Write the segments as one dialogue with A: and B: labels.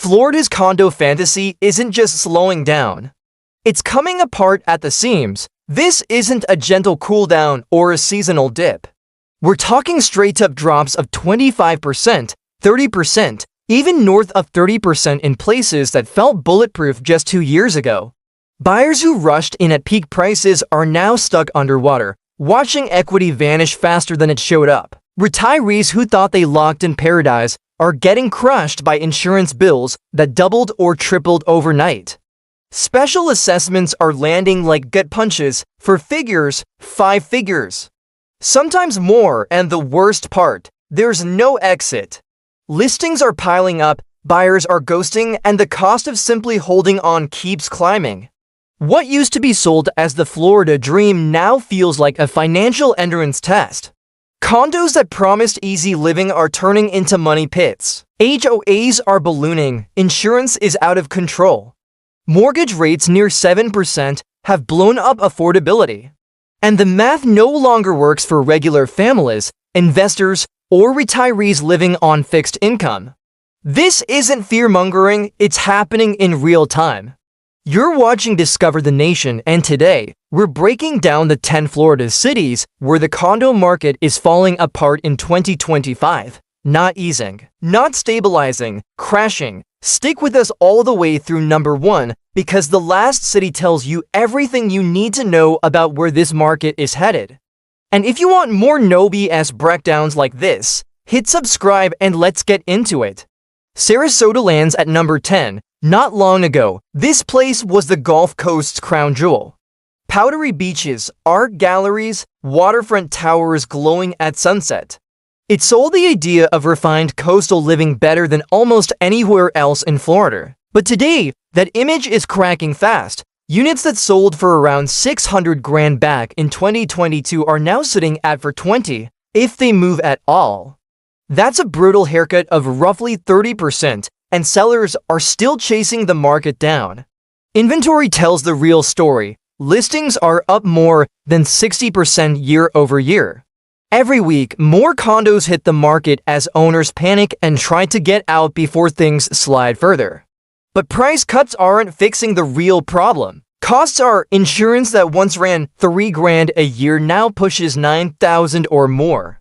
A: Florida's condo fantasy isn't just slowing down. It's coming apart at the seams. This isn't a gentle cool down or a seasonal dip. We're talking straight-up drops of 25%, 30%, even north of 30% in places that felt bulletproof just 2 years ago. Buyers who rushed in at peak prices are now stuck underwater, watching equity vanish faster than it showed up. Retirees who thought they locked in paradise are getting crushed by insurance bills that doubled or tripled overnight. Special assessments are landing like gut punches for figures, 5 figures. Sometimes more, and the worst part, there's no exit. Listings are piling up, buyers are ghosting, and the cost of simply holding on keeps climbing. What used to be sold as the Florida dream now feels like a financial endurance test. Condos that promised easy living are turning into money pits. HOAs are ballooning, insurance is out of control. Mortgage rates near 7% have blown up affordability. And the math no longer works for regular families, investors, or retirees living on fixed income. This isn't fear-mongering, it's happening in real time. You're watching Discover the Nation, and today, we're breaking down the 10 Florida cities where the condo market is falling apart in 2025. Not easing, not stabilizing, crashing. Stick with us all the way through number 1, because the last city tells you everything you need to know about where this market is headed. And if you want more no BS breakdowns like this, hit subscribe and let's get into it. Sarasota lands at number 10. Not long ago, this place was the Gulf Coast's crown jewel. Powdery beaches, art galleries, waterfront towers glowing at sunset. It sold the idea of refined coastal living better than almost anywhere else in Florida. But today, that image is cracking fast. Units that sold for around 600 grand back in 2022 are now sitting at for 20, if they move at all. That's a brutal haircut of roughly 30%, and sellers are still chasing the market down. Inventory tells the real story. Listings are up more than 60% year over year. Every week, more condos hit the market as owners panic and try to get out before things slide further. But price cuts aren't fixing the real problem. Costs are insurance that once ran 3 grand a year now pushes 9,000 or more.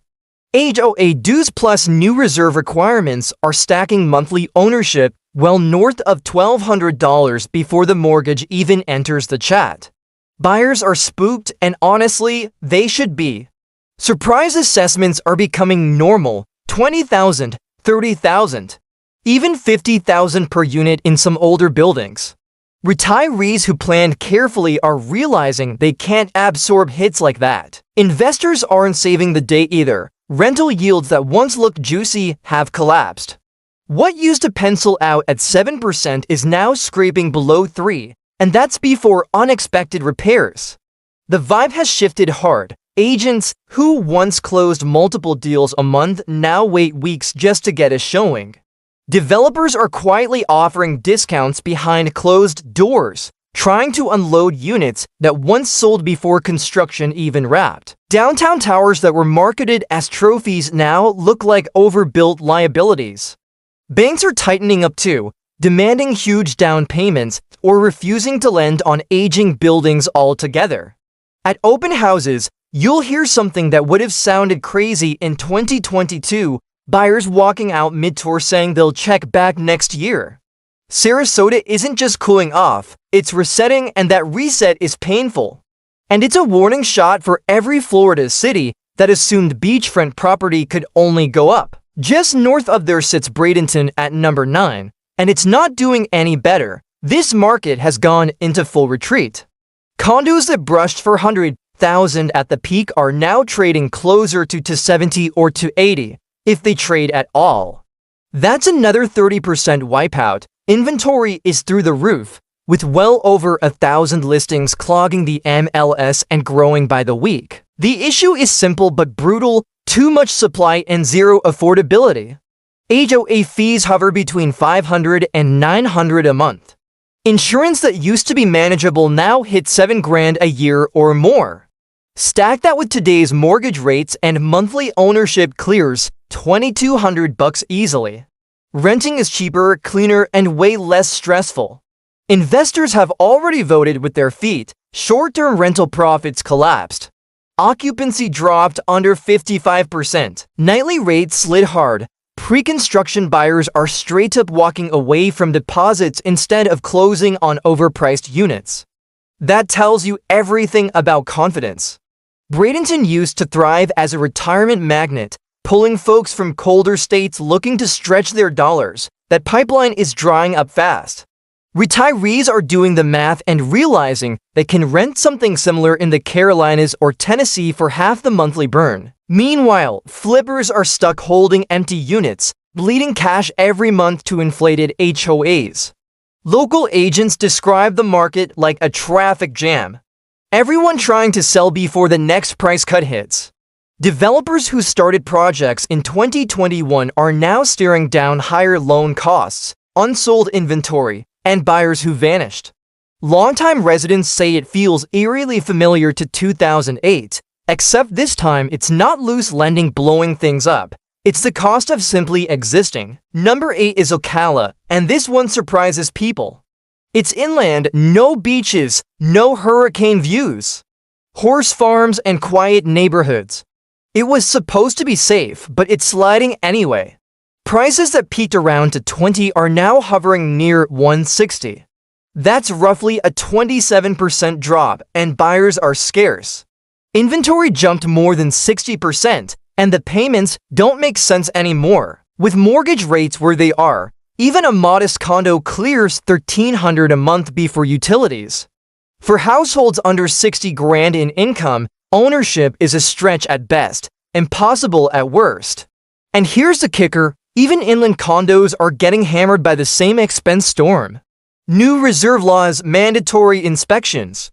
A: HOA dues plus new reserve requirements are stacking monthly ownership well north of $1,200 before the mortgage even enters the chat. Buyers are spooked, and honestly, they should be. Surprise assessments are becoming normal, 20,000, 30,000, even 50,000 per unit in some older buildings. Retirees who planned carefully are realizing they can't absorb hits like that. Investors aren't saving the day either. Rental yields that once looked juicy have collapsed. What used to pencil out at 7% is now scraping below 3%, and that's before unexpected repairs. The vibe has shifted hard. Agents who once closed multiple deals a month now wait weeks just to get a showing. Developers are quietly offering discounts behind closed doors, trying to unload units that once sold before construction even wrapped. Downtown towers that were marketed as trophies now look like overbuilt liabilities. Banks are tightening up too, demanding huge down payments or refusing to lend on aging buildings altogether. At open houses, you'll hear something that would have sounded crazy in 2022, buyers walking out mid-tour saying they'll check back next year. Sarasota isn't just cooling off, it's resetting, and that reset is painful. And it's a warning shot for every Florida city that assumed beachfront property could only go up. Just north of there sits Bradenton at number 9, and it's not doing any better. This market has gone into full retreat. Condos that brushed for 100,000 at the peak are now trading closer to 270 or 280, if they trade at all. That's another 30% wipeout. Inventory is through the roof, with well over 1,000 listings clogging the MLS and growing by the week. The issue is simple but brutal: too much supply and zero affordability. HOA fees hover between $500 and $900 a month. Insurance that used to be manageable now hits 7 grand a year or more. Stack that with today's mortgage rates and monthly ownership clears $2,200 easily. Renting is cheaper, cleaner, and way less stressful. Investors have already voted with their feet. Short-term rental profits collapsed. Occupancy dropped under 55%. Nightly rates slid hard. Pre-construction buyers are straight up walking away from deposits instead of closing on overpriced units. That tells you everything about confidence. Bradenton used to thrive as a retirement magnet, pulling folks from colder states looking to stretch their dollars. That pipeline is drying up fast. Retirees are doing the math and realizing they can rent something similar in the Carolinas or Tennessee for half the monthly burn. Meanwhile, flippers are stuck holding empty units, bleeding cash every month to inflated HOAs. Local agents describe the market like a traffic jam. Everyone trying to sell before the next price cut hits. Developers who started projects in 2021 are now staring down higher loan costs, unsold inventory, and buyers who vanished. Longtime residents say it feels eerily familiar to 2008, except this time it's not loose lending blowing things up. It's the cost of simply existing. Number 8 is Ocala, and this one surprises people. It's inland, no beaches, no hurricane views. Horse farms and quiet neighborhoods. It was supposed to be safe, but it's sliding anyway. Prices that peaked around to 20 are now hovering near 160. That's roughly a 27% drop, and buyers are scarce. Inventory jumped more than 60%, and the payments don't make sense anymore. With mortgage rates where they are, even a modest condo clears $1,300 a month before utilities. For households under 60 grand in income, ownership is a stretch at best, impossible at worst. And here's the kicker. Even inland condos are getting hammered by the same expense storm. New reserve laws, mandatory inspections.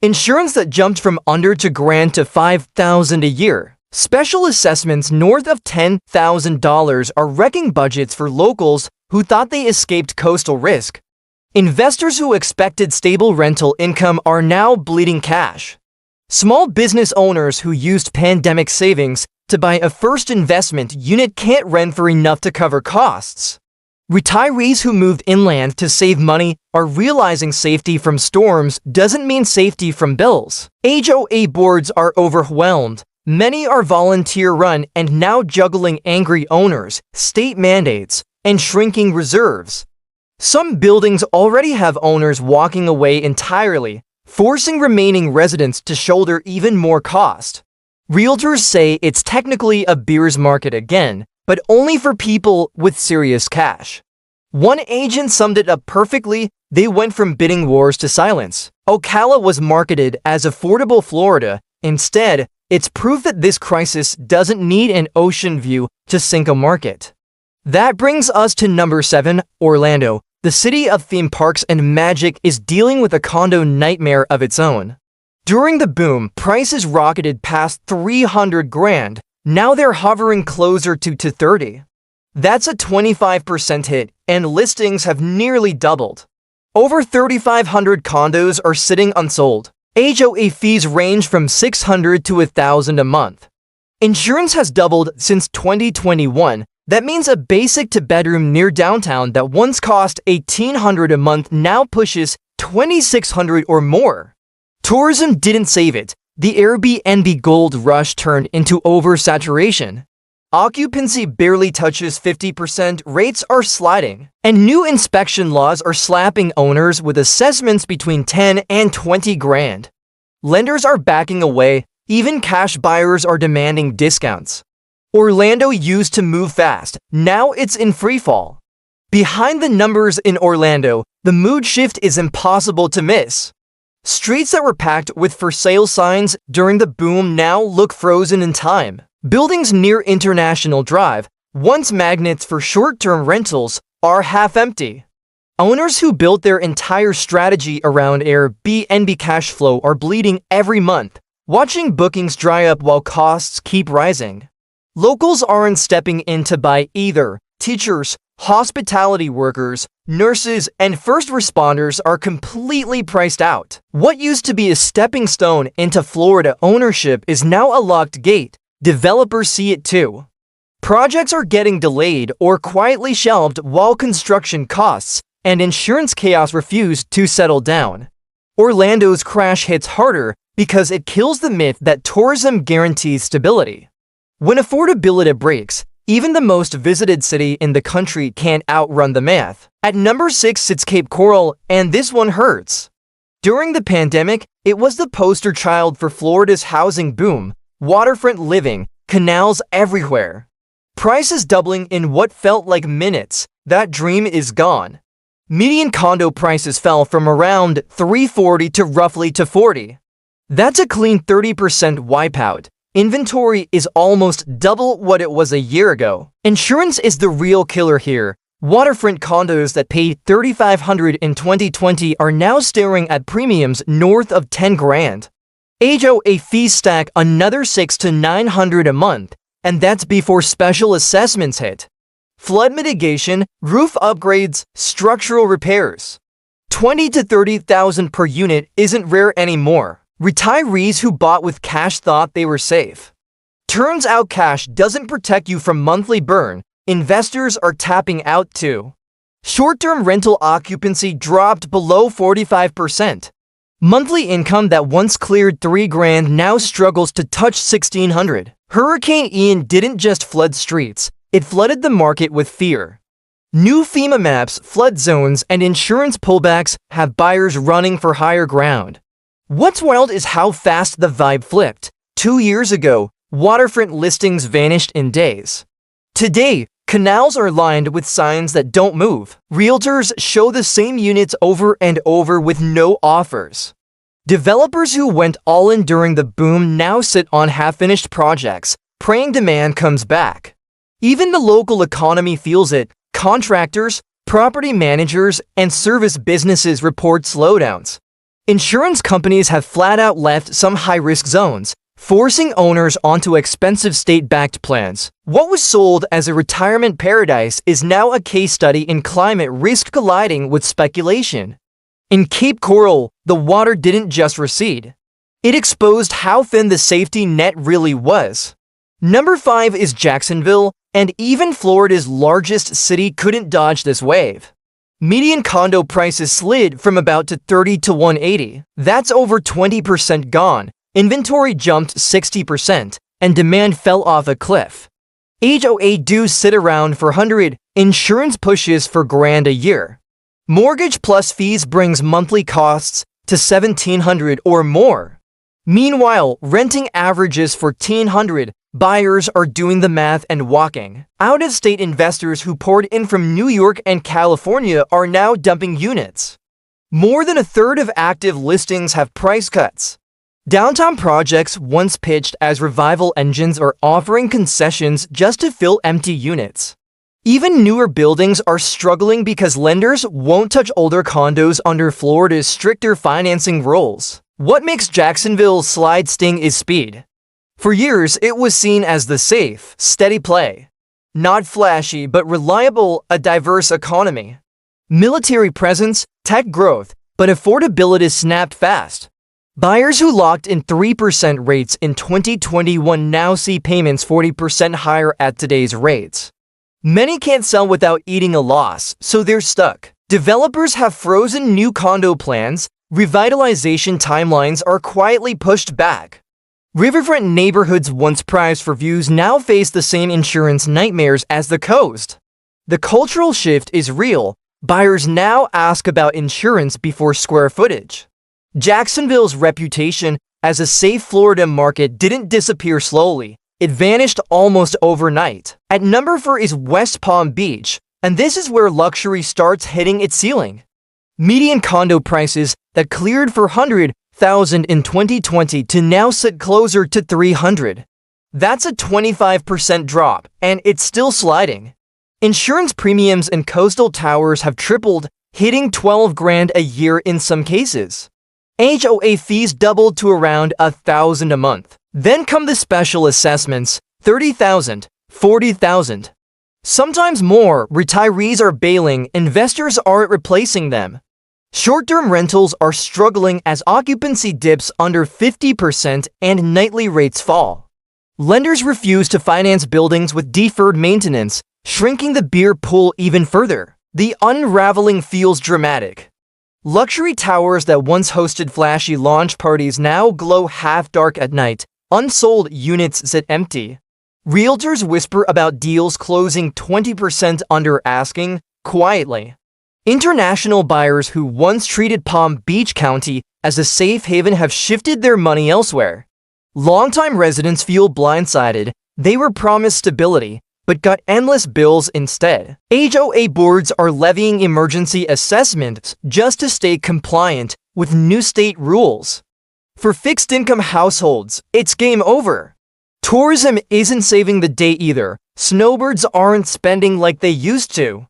A: Insurance that jumped from under $2,000 to $5,000 a year. Special assessments north of $10,000 are wrecking budgets for locals who thought they escaped coastal risk. Investors who expected stable rental income are now bleeding cash. Small business owners who used pandemic savings to buy a first investment unit can't rent for enough to cover costs. Retirees who moved inland to save money are realizing safety from storms doesn't mean safety from bills. HOA boards are overwhelmed. Many are volunteer-run and now juggling angry owners, state mandates, and shrinking reserves. Some buildings already have owners walking away entirely, forcing remaining residents to shoulder even more cost. Realtors say it's technically a buyer's market again, but only for people with serious cash. One agent summed it up perfectly. They went from bidding wars to silence. Ocala was marketed as affordable Florida. Instead, it's proof that this crisis doesn't need an ocean view to sink a market. That brings us to number 7, Orlando. The city of theme parks and magic is dealing with a condo nightmare of its own. During the boom, prices rocketed past 300 grand. Now they're hovering closer to 230. That's a 25% hit, and listings have nearly doubled. Over 3,500 condos are sitting unsold. HOA fees range from $600 to $1,000 a month. Insurance has doubled since 2021. That means a basic two-bedroom near downtown that once cost $1,800 a month now pushes $2,600 or more. Tourism didn't save it. The Airbnb gold rush turned into oversaturation. Occupancy barely touches 50%, rates are sliding, and new inspection laws are slapping owners with assessments between 10 and 20 grand. Lenders are backing away, even cash buyers are demanding discounts. Orlando used to move fast, now it's in freefall. Behind the numbers in Orlando, the mood shift is impossible to miss. Streets that were packed with for sale signs during the boom now look frozen in time. Buildings near International Drive, once magnets for short-term rentals, are half empty. Owners who built their entire strategy around Airbnb cash flow are bleeding every month, watching bookings dry up while costs keep rising. Locals aren't stepping in to buy either. Teachers, hospitality workers, nurses, and first responders are completely priced out. What used to be a stepping stone into Florida ownership is now a locked gate. Developers see it too. Projects are getting delayed or quietly shelved while construction costs and insurance chaos refuse to settle down. Orlando's crash hits harder because it kills the myth that tourism guarantees stability. When affordability breaks, even the most visited city in the country can't outrun the math. At number 6 sits Cape Coral, and this one hurts. During the pandemic, it was the poster child for Florida's housing boom, waterfront living, canals everywhere. Prices doubling in what felt like minutes. That dream is gone. Median condo prices fell from around $340 to roughly $240. That's a clean 30% wipeout. Inventory is almost double what it was a year ago. Insurance is the real killer here. Waterfront condos that paid $3,500 in 2020 are now staring at premiums north of $10 grand. HOA fees stack another $600 to $900 a month, and that's before special assessments hit. Flood mitigation, roof upgrades, structural repairs. $20,000 to $30,000 per unit isn't rare anymore. Retirees who bought with cash thought they were safe. Turns out cash doesn't protect you from monthly burn. Investors are tapping out too. Short-term rental occupancy dropped below 45%. Monthly income that once cleared $3 grand now struggles to touch $1,600. Hurricane Ian didn't just flood streets, it flooded the market with fear. New FEMA maps, flood zones, and insurance pullbacks have buyers running for higher ground. What's wild is how fast the vibe flipped. 2 years ago, waterfront listings vanished in days. Today, canals are lined with signs that don't move. Realtors show the same units over and over with no offers. Developers who went all in during the boom now sit on half-finished projects, praying demand comes back. Even the local economy feels it. Contractors, property managers, and service businesses report slowdowns. Insurance companies have flat-out left some high-risk zones, forcing owners onto expensive state-backed plans. What was sold as a retirement paradise is now a case study in climate risk colliding with speculation. In Cape Coral, the water didn't just recede. It exposed how thin the safety net really was. Number 5 is Jacksonville, and even Florida's largest city couldn't dodge this wave. Median condo prices slid from about to $30 to $180. That's over 20% gone. Inventory jumped 60%, and demand fell off a cliff. HOA dues sit around for $100. Insurance pushes for grand a year. Mortgage plus fees brings monthly costs to $1,700 or more. Meanwhile, renting averages for $1,400. Buyers are doing the math and walking. Out-of-state investors who poured in from New York and California are now dumping units. More than a third of active listings have price cuts. Downtown projects once pitched as revival engines are offering concessions just to fill empty units. Even newer buildings are struggling because lenders won't touch older condos under Florida's stricter financing rules. What makes Jacksonville slide sting is speed. For years, it was seen as the safe, steady play. Not flashy, but reliable, a diverse economy. Military presence, tech growth, but affordability snapped fast. Buyers who locked in 3% rates in 2021 now see payments 40% higher at today's rates. Many can't sell without eating a loss, so they're stuck. Developers have frozen new condo plans, revitalization timelines are quietly pushed back. Riverfront neighborhoods once prized for views now face the same insurance nightmares as the coast. The cultural shift is real. Buyers now ask about insurance before square footage. Jacksonville's reputation as a safe Florida market didn't disappear slowly. It vanished almost overnight. At number 4 is West Palm Beach, and this is where luxury starts hitting its ceiling. Median condo prices that cleared for $100,000 in 2020 to now sit closer to $300,000. That's a 25% drop, and it's still sliding. Insurance premiums in coastal towers have tripled, hitting $12 grand a year in some cases. HOA fees doubled to around $1,000 a month. Then come the special assessments, $30,000, $40,000. Sometimes more. Retirees are bailing, investors aren't replacing them. Short-term rentals are struggling as occupancy dips under 50% and nightly rates fall. Lenders refuse to finance buildings with deferred maintenance, shrinking the beer pool even further. The unraveling feels dramatic. Luxury towers that once hosted flashy launch parties now glow half-dark at night. Unsold units sit empty. Realtors whisper about deals closing 20% under asking, quietly. International buyers who once treated Palm Beach County as a safe haven have shifted their money elsewhere. Longtime residents feel blindsided. They were promised stability, but got endless bills instead. HOA boards are levying emergency assessments just to stay compliant with new state rules. For fixed-income households, it's game over. Tourism isn't saving the day either. Snowbirds aren't spending like they used to.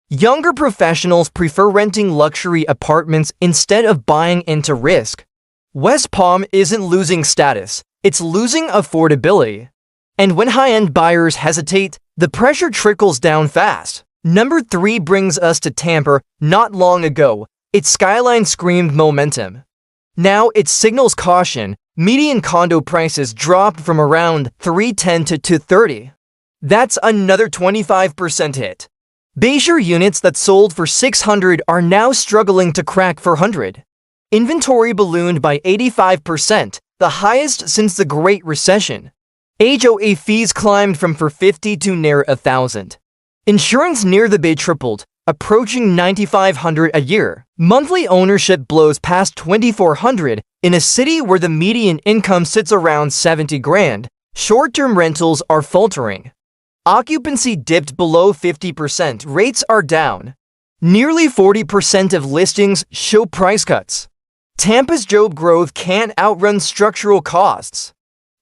A: Younger professionals prefer renting luxury apartments instead of buying into risk. West Palm isn't losing status, it's losing affordability. And when high-end buyers hesitate, the pressure trickles down fast. Number 3 brings us to Tampa. Not long ago, its skyline screamed momentum. Now it signals caution. Median condo prices dropped from around $310 to $230. That's another 25% hit. Bayshore units that sold for $600 are now struggling to crack $400. Inventory ballooned by 85%, the highest since the Great Recession. HOA fees climbed from $450 to near $1,000. Insurance near the Bay tripled, approaching $9,500 a year. Monthly ownership blows past $2,400 in a city where the median income sits around $70,000. Short-term rentals are faltering. Occupancy dipped below 50%. Rates are down. Nearly 40% of listings show price cuts. Tampa's job growth can't outrun structural costs.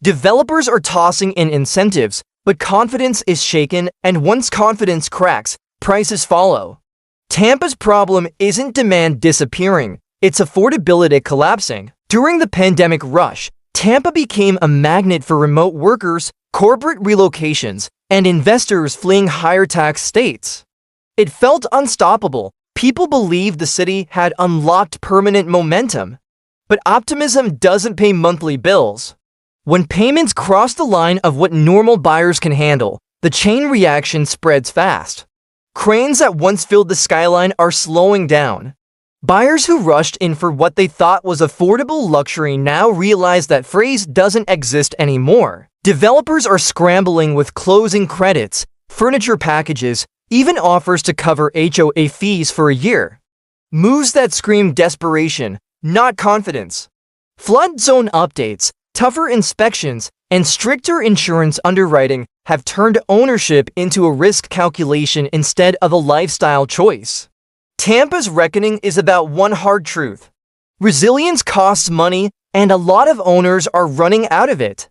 A: Developers are tossing in incentives, but confidence is shaken, and once confidence cracks, prices follow. Tampa's problem isn't demand disappearing, it's affordability collapsing. During the pandemic rush, Tampa became a magnet for remote workers, corporate relocations, and investors fleeing higher tax states. It felt unstoppable. People believed the city had unlocked permanent momentum. But optimism doesn't pay monthly bills. When payments cross the line of what normal buyers can handle, the chain reaction spreads fast. Cranes that once filled the skyline are slowing down. Buyers who rushed in for what they thought was affordable luxury now realize that phrase doesn't exist anymore. Developers are scrambling with closing credits, furniture packages, even offers to cover HOA fees for a year. Moves that scream desperation, not confidence. Flood zone updates, tougher inspections, and stricter insurance underwriting have turned ownership into a risk calculation instead of a lifestyle choice. Tampa's reckoning is about one hard truth. Resilience costs money, and a lot of owners are running out of it.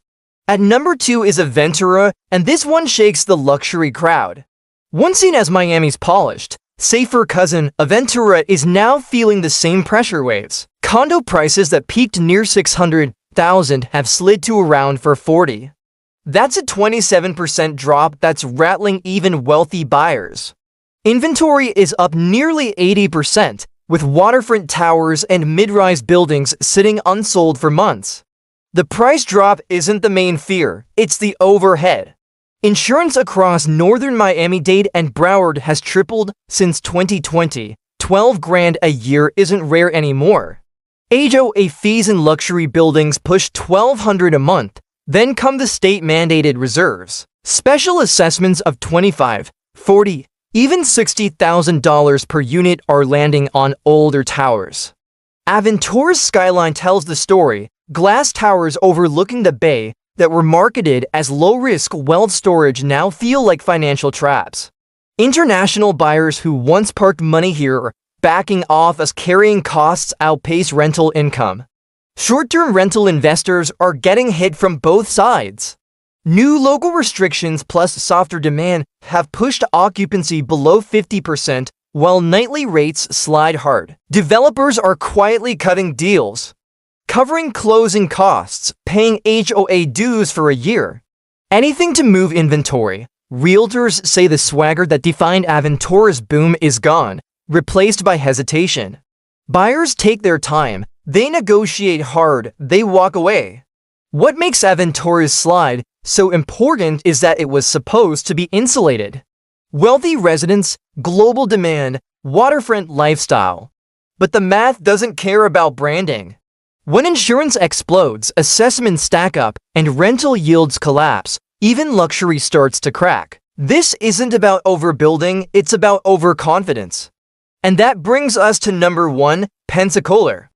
A: At number 2 is Aventura, and this one shakes the luxury crowd. Once seen as Miami's polished, safer cousin, Aventura is now feeling the same pressure waves. Condo prices that peaked near $600,000 have slid to around $440. That's a 27% drop that's rattling even wealthy buyers. Inventory is up nearly 80%, with waterfront towers and mid-rise buildings sitting unsold for months. The price drop isn't the main fear, it's the overhead. Insurance across northern Miami-Dade and Broward has tripled since 2020. $12,000 a year isn't rare anymore. HOA fees in luxury buildings push $1,200 a month. Then come the state-mandated reserves. Special assessments of $25,000, $40,000, even $60,000 per unit are landing on older towers. Aventura's skyline tells the story. Glass towers overlooking the bay that were marketed as low-risk wealth storage now feel like financial traps. International buyers who once parked money here are backing off as carrying costs outpace rental income. Short-term rental investors are getting hit from both sides. New local restrictions plus softer demand have pushed occupancy below 50%, while nightly rates slide hard. Developers are quietly cutting deals, covering closing costs, paying HOA dues for a year. Anything to move inventory. Realtors say the swagger that defined Aventura's boom is gone, replaced by hesitation. Buyers take their time. They negotiate hard, they walk away. What makes Aventura's slide so important is that it was supposed to be insulated. Wealthy residents, global demand, waterfront lifestyle. But the math doesn't care about branding. When insurance explodes, assessments stack up, and rental yields collapse, even luxury starts to crack. This isn't about overbuilding, it's about overconfidence. And that brings us to number 1, Pensacola.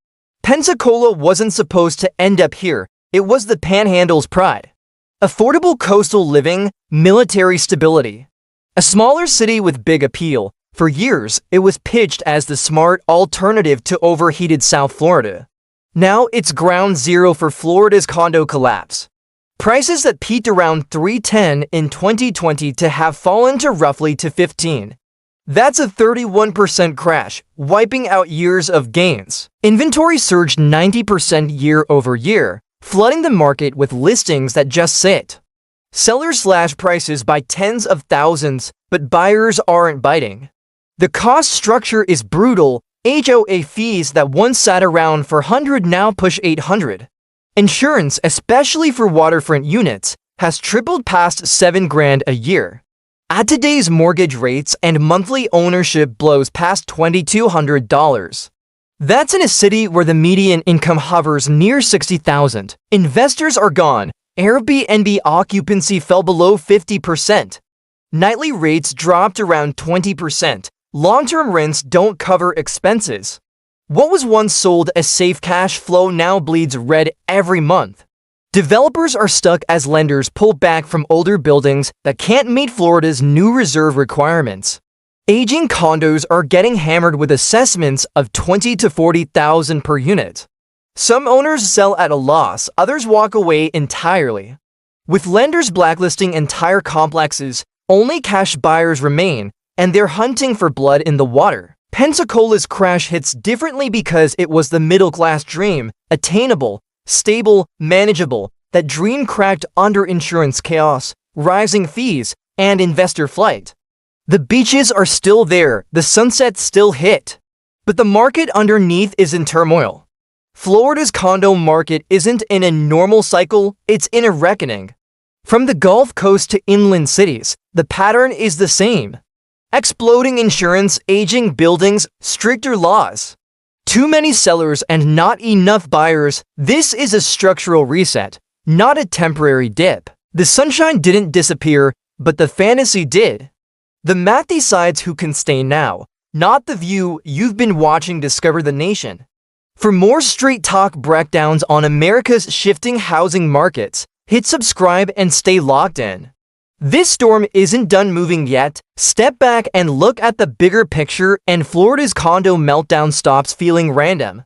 A: Pensacola wasn't supposed to end up here, it was the Panhandle's pride. Affordable coastal living, military stability. A smaller city with big appeal. For years, it was pitched as the smart alternative to overheated South Florida. Now it's ground zero for Florida's condo collapse. Prices that peaked around $310 in 2020 to have fallen to roughly $215. That's a 31% crash, wiping out years of gains. Inventory surged 90% year over year, flooding the market with listings that just sit. Sellers slash prices by tens of thousands, but buyers aren't biting. The cost structure is brutal. HOA fees that once sat around for $100 now push $800. Insurance, especially for waterfront units, has tripled past $7,000 a year. At today's mortgage rates and monthly ownership blows past $2,200. That's in a city where the median income hovers near $60,000. Investors are gone. Airbnb occupancy fell below 50%. Nightly rates dropped around 20%. Long-term rents don't cover expenses. What was once sold as safe cash flow now bleeds red every month. Developers are stuck as lenders pull back from older buildings that can't meet Florida's new reserve requirements. Aging condos are getting hammered with assessments of $20,000 to $40,000 per unit. Some owners sell at a loss, others walk away entirely. With lenders blacklisting entire complexes, only cash buyers remain, and they're hunting for blood in the water. Pensacola's crash hits differently because it was the middle-class dream, attainable, stable, manageable. That dream cracked under insurance chaos, rising fees, and investor flight. The beaches are still there, the sunsets still hit. But the market underneath is in turmoil. Florida's condo market isn't in a normal cycle, it's in a reckoning. From the Gulf Coast to inland cities, the pattern is the same. Exploding insurance, aging buildings, stricter laws. Too many sellers and not enough buyers. This is a structural reset, not a temporary dip. The sunshine didn't disappear, but the fantasy did. The math decides who can stay now, not the view. You've been watching Discover the Nation. For more straight talk breakdowns on America's shifting housing markets, hit subscribe and stay locked in. This storm isn't done moving yet. Step back and look at the bigger picture, and Florida's condo meltdown stops feeling random.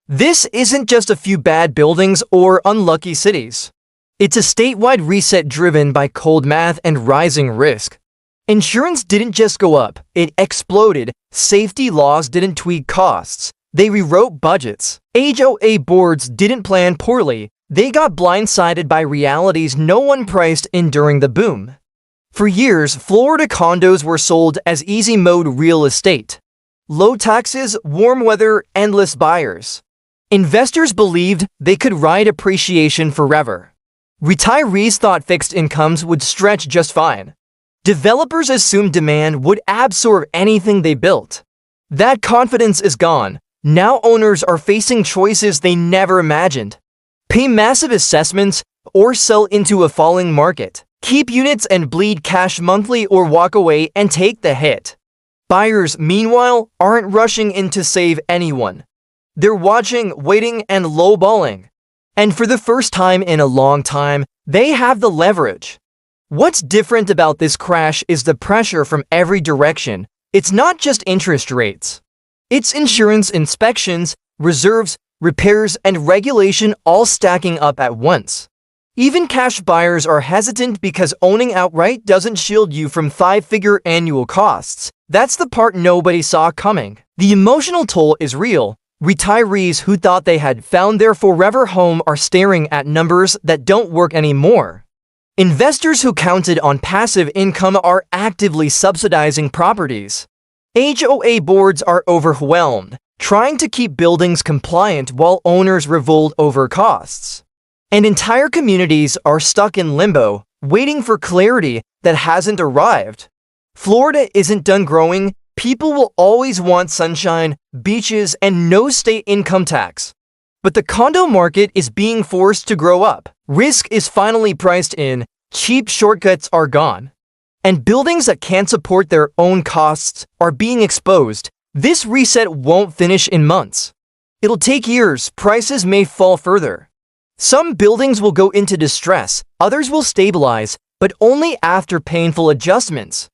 A: This isn't just a few bad buildings or unlucky cities. It's a statewide reset driven by cold math and rising risk. Insurance didn't just go up, it exploded. Safety laws didn't tweak costs, they rewrote budgets. HOA boards didn't plan poorly, they got blindsided by realities no one priced in during the boom. For years, Florida condos were sold as easy mode real estate. Low taxes, warm weather, endless buyers. Investors believed they could ride appreciation forever. Retirees thought fixed incomes would stretch just fine. Developers assumed demand would absorb anything they built. That confidence is gone. Now owners are facing choices they never imagined. Pay massive assessments or sell into a falling market. Keep units and bleed cash monthly or walk away and take the hit. Buyers, meanwhile, aren't rushing in to save anyone. They're watching, waiting, and lowballing. And for the first time in a long time, they have the leverage. What's different about this crash is the pressure from every direction. It's not just interest rates. It's insurance inspections, reserves, repairs, and regulation all stacking up at once. Even cash buyers are hesitant because owning outright doesn't shield you from five-figure annual costs. That's the part nobody saw coming. The emotional toll is real. Retirees who thought they had found their forever home are staring at numbers that don't work anymore. Investors who counted on passive income are actively subsidizing properties. HOA boards are overwhelmed, trying to keep buildings compliant while owners revolt over costs. And entire communities are stuck in limbo, waiting for clarity that hasn't arrived. Florida isn't done growing. People will always want sunshine, beaches, and no state income tax. But the condo market is being forced to grow up. Risk is finally priced in, cheap shortcuts are gone. And buildings that can't support their own costs are being exposed. This reset won't finish in months. It'll take years. Prices may fall further. Some buildings will go into distress, others will stabilize, but only after painful adjustments.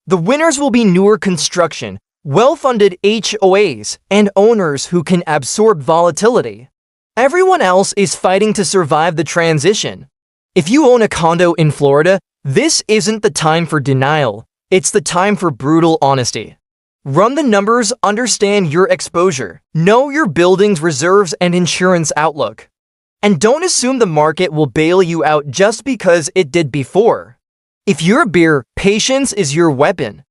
A: The winners will be newer construction, well-funded HOAs, and owners who can absorb volatility. Everyone else is fighting to survive the transition. If you own a condo in Florida, this isn't the time for denial. It's the time for brutal honesty. Run the numbers, understand your exposure, know your building's reserves and insurance outlook. And don't assume the market will bail you out just because it did before. If you're a bear, patience is your weapon.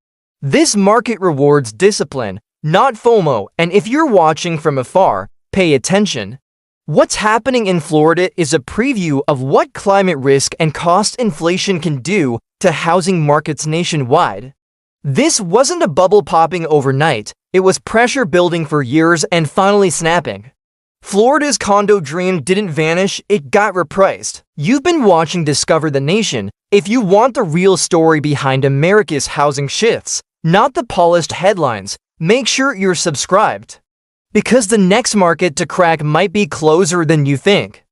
A: This market rewards discipline, not FOMO, and if you're watching from afar, pay attention. What's happening in Florida is a preview of what climate risk and cost inflation can do to housing markets nationwide. This wasn't a bubble popping overnight, it was pressure building for years and finally snapping. Florida's condo dream didn't vanish, it got repriced. You've been watching Discover the Nation. If you want the real story behind America's housing shifts, not the polished headlines, make sure you're subscribed. Because the next market to crack might be closer than you think.